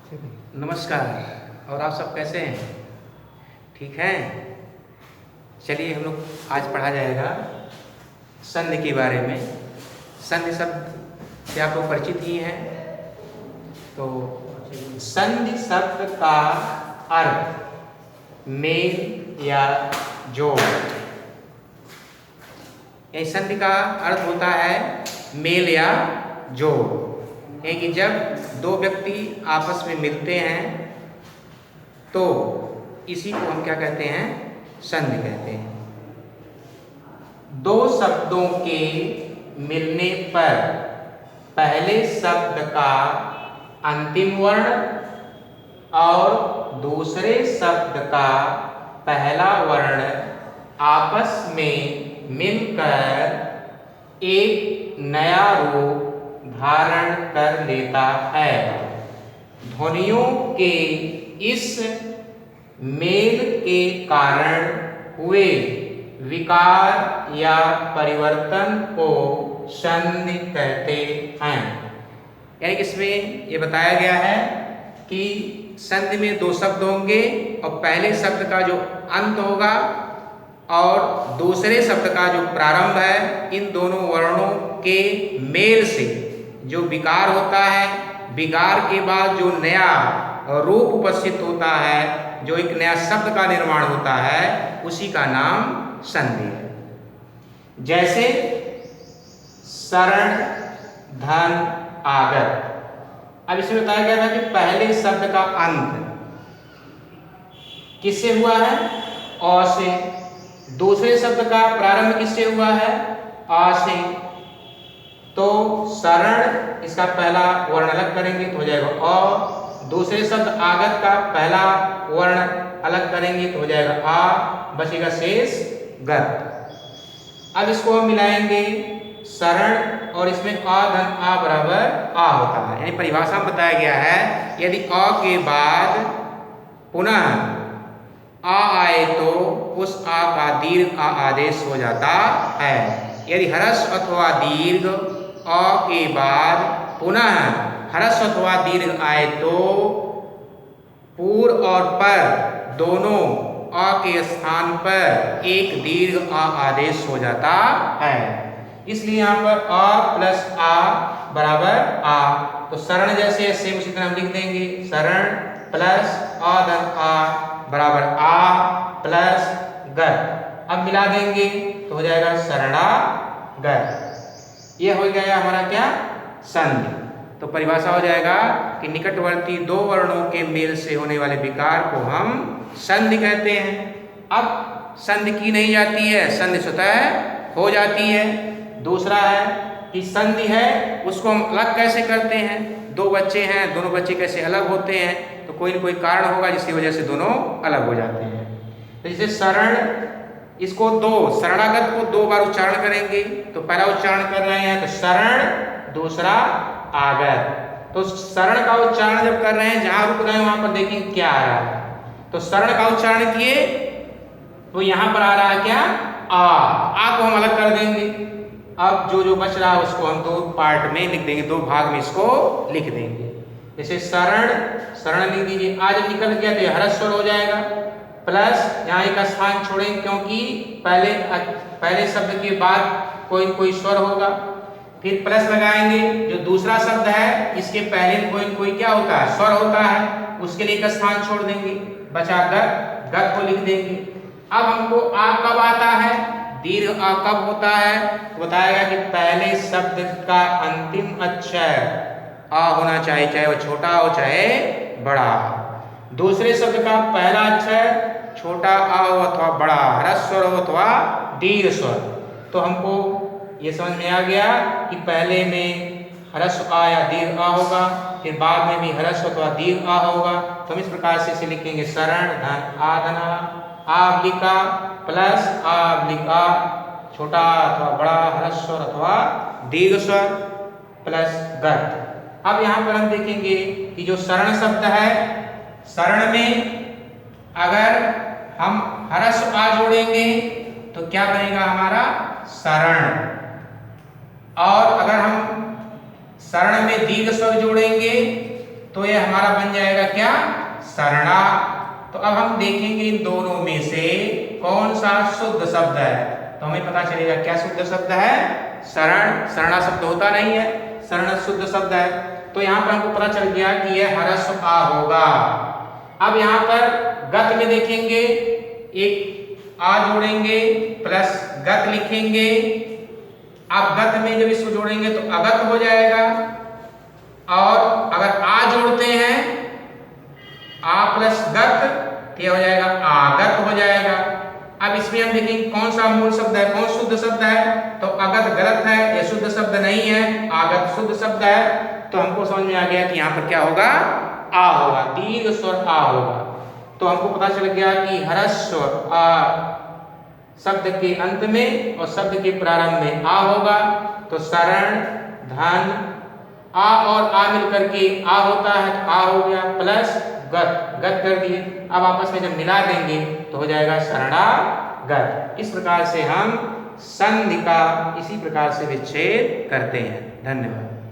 नमस्कार। और आप सब कैसे हैं? ठीक हैं? चलिए हम लोग आज पढ़ा जाएगा संधि के बारे में। संधि शब्द से आप लोग परिचित ही हैं। तो संधि शब्द का अर्थ मेल या जोड़। यह संधि का अर्थ होता है मेल या जोड़। है कि जब दो व्यक्ति आपस में मिलते हैं तो इसी को हम क्या कहते हैं? संधि कहते हैं। दो शब्दों के मिलने पर पहले शब्द का अंतिम वर्ण और दूसरे शब्द का पहला वर्ण आपस में मिलकर एक नया रूप धारण कर लेता है। ध्वनियों के इस मेल के कारण हुए विकार या परिवर्तन को संधि कहते हैं। यानी कि इसमें ये बताया गया है कि संधि में दो शब्द होंगे और पहले शब्द का जो अंत होगा और दूसरे शब्द का जो प्रारंभ है, इन दोनों वर्णों के मेल से जो विकार होता है, विकार के बाद जो नया रूप उपस्थित होता है, जो एक नया शब्द का निर्माण होता है, उसी का नाम संधि है। जैसे शरण, धन, आगत। अब इसमें बताया गया था कि पहले शब्द का अंत किससे हुआ है? अ से। दूसरे शब्द का प्रारंभ किससे हुआ है? आ से। तो शरण, इसका पहला वर्ण अलग करेंगे तो हो जाएगा अ। दूसरे शब्द आगत का पहला वर्ण अलग करेंगे तो हो जाएगा आ, बचेगा शेष गत। अब इसको हम मिलाएंगे शरण और इसमें अ धन आ बराबर आ होता है। यानी परिभाषा में बताया गया है यदि अ के बाद पुनः आ आए तो उस आ का दीर्घ आ आदेश हो जाता है। यदि ह्रस्व अथवा दीर्घ अ के बाद पुनः ह्रस्व अथवा दीर्घ आए तो पूर्व और पर दोनों अ के स्थान पर एक दीर्घ आ आदेश हो जाता है। इसलिए यहाँ पर अ प्लस आ बराबर आ। तो शरण जैसे सेम उसी तरह हम लिख देंगे शरण प्लस अ धन आ बराबर आ प्लस गत। अब मिला देंगे तो हो जाएगा शरणागत। ये हो गया हमारा क्या? संधि। तो परिभाषा हो जाएगा कि निकटवर्ती दो वर्णों के मेल से होने वाले विकार को हम संधि कहते हैं। अब संधि की नहीं जाती है, संधि स्वतः हो जाती है। दूसरा है कि संधि है उसको हम अलग कैसे करते हैं? दो बच्चे हैं, दोनों बच्चे कैसे अलग होते हैं? तो कोई न कोई कारण होगा जिसकी वजह से दोनों अलग हो जाते हैं। तो जैसे शरण, इसको दो शरणागत को दो बार उच्चारण करेंगे। तो पहला उच्चारण कर रहे हैं तो शरण, दूसरा आगत। तो शरण का उच्चारण जब कर रहे हैं, जहां रुक रहे हैं वहां पर देखिए क्या आ रहा है। तो शरण का उच्चारण किए तो यहां पर आ रहा है क्या? आ को हम अलग कर देंगे। अब जो बच रहा है उसको हम दो पार्ट में लिख देंगे, दो भाग में इसको लिख देंगे। जैसे शरण, शरण लिख दीजिए। आ जब निकल गया तो यह ह्रस्व हो जाएगा प्लस यहाँ एक स्थान छोड़ेंगे क्योंकि पहले शब्द के बाद कोई स्वर होगा। फिर प्लस लगाएंगे। जो दूसरा शब्द है इसके पहले कोई क्या होता है? स्वर होता है। उसके लिए एक स्थान छोड़ देंगे, बचा गत, गत को लिख देंगे। अब हमको आ कब आता है? दीर्घ आ कब होता है? तो बताएगा कि पहले शब्द का अंतिम अक्षर आ होना चाहिए, चाहे वो छोटा हो चाहे बड़ा। दूसरे शब्द का पहला अक्षर छोटा आ हो अथवा बड़ा, ह्रस्व स्वर हो अथवा दीर्घ स्वर। तो हमको ये समझ में आ गया कि पहले में ह्रस्व आ या दीर्घ आ होगा, फिर बाद में भी ह्रस्व अथवा दीर्घ आ होगा। तो हम इस प्रकार से इसे लिखेंगे शरण धन आ धन आ लिखा प्लस आ लिखा छोटा अथवा बड़ा ह्रस्व स्वर अथवा दीर्घ स्वर प्लस गत। अब यहाँ पर हम देखेंगे कि जो शरण शब्द है, शरण में अगर हम ह्रस्व आ जोड़ेंगे तो क्या बनेगा हमारा? शरण। और अगर हम शरण में दीर्घ स्वर जोड़ेंगे तो ये हमारा बन जाएगा क्या, सरड़ा। तो अब हम देखेंगे इन दोनों में से कौन सा शुद्ध शब्द है, तो हमें पता चलेगा क्या शुद्ध शब्द है, सरण। सरड़ा शब्द होता नहीं है, सरण शुद्ध शब्द है। तो यहाँ पर हमको पता चल गया कि यह ह्रस्व आ होगा। अब यहाँ पर गत में देखेंगे, एक आ जोड़ेंगे प्लस गत लिखेंगे। अब गत में जब इसको जोड़ेंगे तो अगत हो जाएगा, और अगर आ जोड़ते हैं आ प्लस गत तो हो जाएगा आगत हो जाएगा। अब इसमें हम देखेंगे कौन सा मूल शब्द है, कौन शुद्ध शब्द है, तो अगत गलत है, यह शुद्ध शब्द नहीं है, आगत शुद्ध शब्द है। तो हमको समझ में आ गया कि यहाँ पर क्या होगा, आ होगा, दीर्घ स्वर आ होगा। तो हमको पता चल गया कि ह्रस्व आ शब्द के अंत में और शब्द के प्रारंभ में आ होगा। तो शरण, धन, आ और आ मिलकर के आ होता है, तो आ हो गया, प्लस गत, गत कर दिए। अब आपस में जब मिला देंगे तो हो जाएगा शरणागत। इस प्रकार से हम संधि का इसी प्रकार से विच्छेद करते हैं। धन्यवाद।